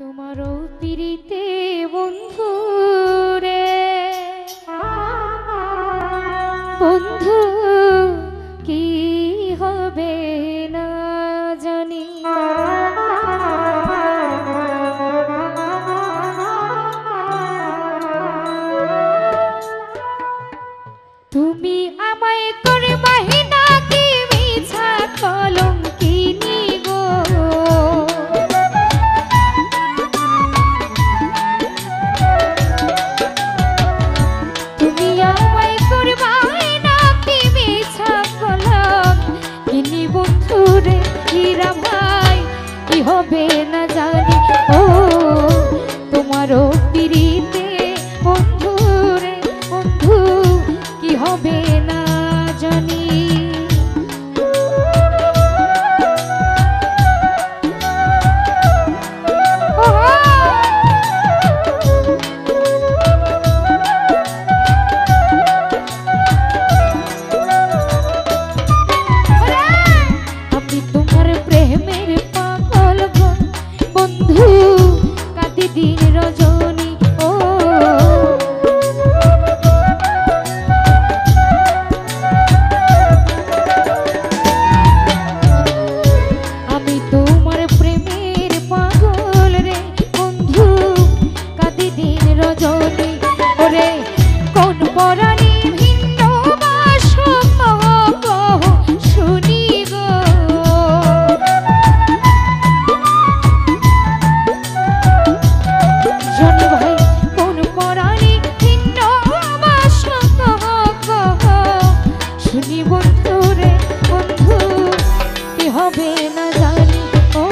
তোমারও পিরিতে বন্ধু রে বন্ধু কি হবে না জানি তুমি আমায় করবাহি নাকি মিছা কলঙ্কিনী গো তুমি আমায় করবাহি নাকি মিছা কলঙ্কিনী বন্ধু রে হীরা ভাই কি হবে না জানি ও তোমারও পিরিতে বন্ধু রে বন্ধু কি হবে না জানি আমি তোমার প্রেমের পাগল গো বন্ধু কাঁদি দিন রজনী ও আমি তোমার প্রেমের পাগল রে বন্ধু কাঁদি দিন রজনী ওরে কোন পরাণী ভিন্ন বাস শুনি গো জনি ভাই কোন পরাণী ভিন্ন বাস শুনি বন্ধু রে বন্ধু কি হবে না জানি ও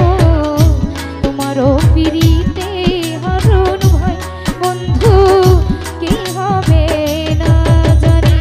তোমারও পিরিতে হারুন ভাই বন্ধু কি হবে না জানি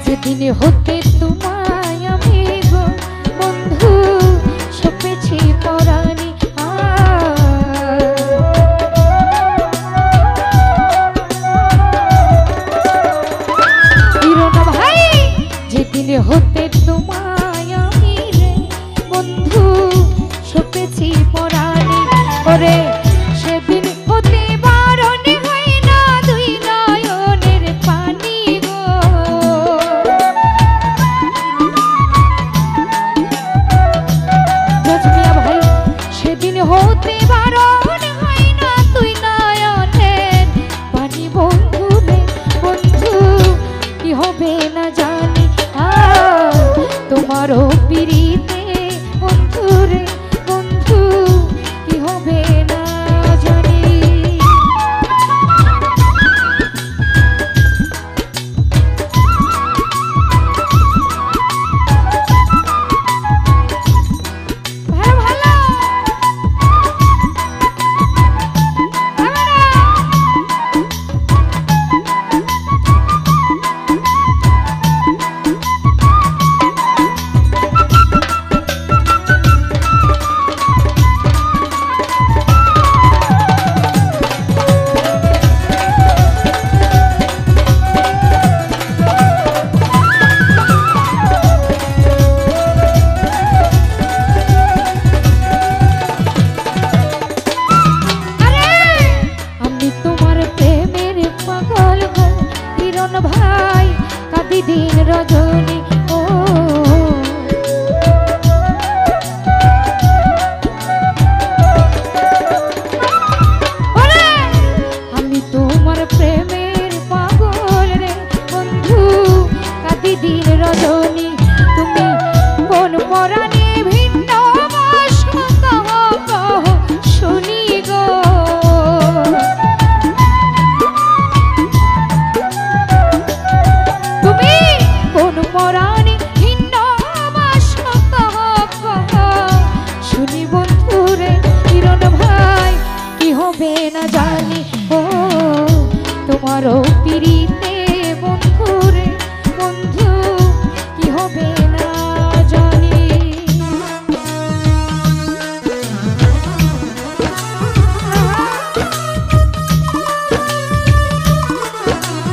যেদিন হতে তোমায় আমি গো বন্ধু সপেছি পরাণী হিরোনা ভাই যেদিন হতে তোমায় আমি রে বন্ধু সপেছি পরাণী ওরে সেদিন হতে বারণ হয় না দুই নয়নের পানি গো জজমিয়া ভাই সেদিন হতে বারণ হয় না তুই নয়নের পানি বন্ধু রে বন্ধু কি হবে না জানি তোমারও পিরিতে বন্ধু রে বন্ধু কি হবে না জানি ভালো ভালো হবে না জানি ও তোমারও পিড়িতে বন্ধু রে বন্ধু কি হবে না জানি।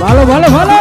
ভালো ভালো ভালো।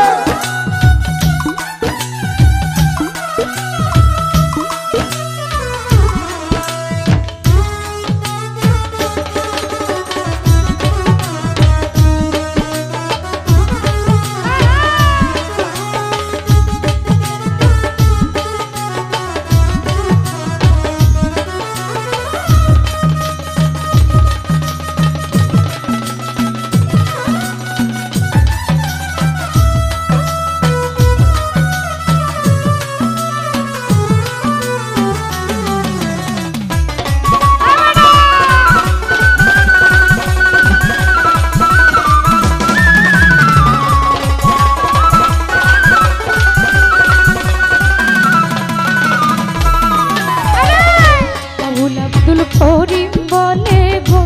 আব্দুল করিম বলে গো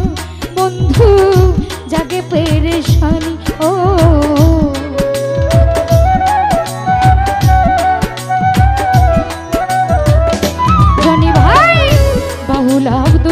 বন্ধু জাগে পেরেশানি ও জানি ভাই বাউল আব্দুল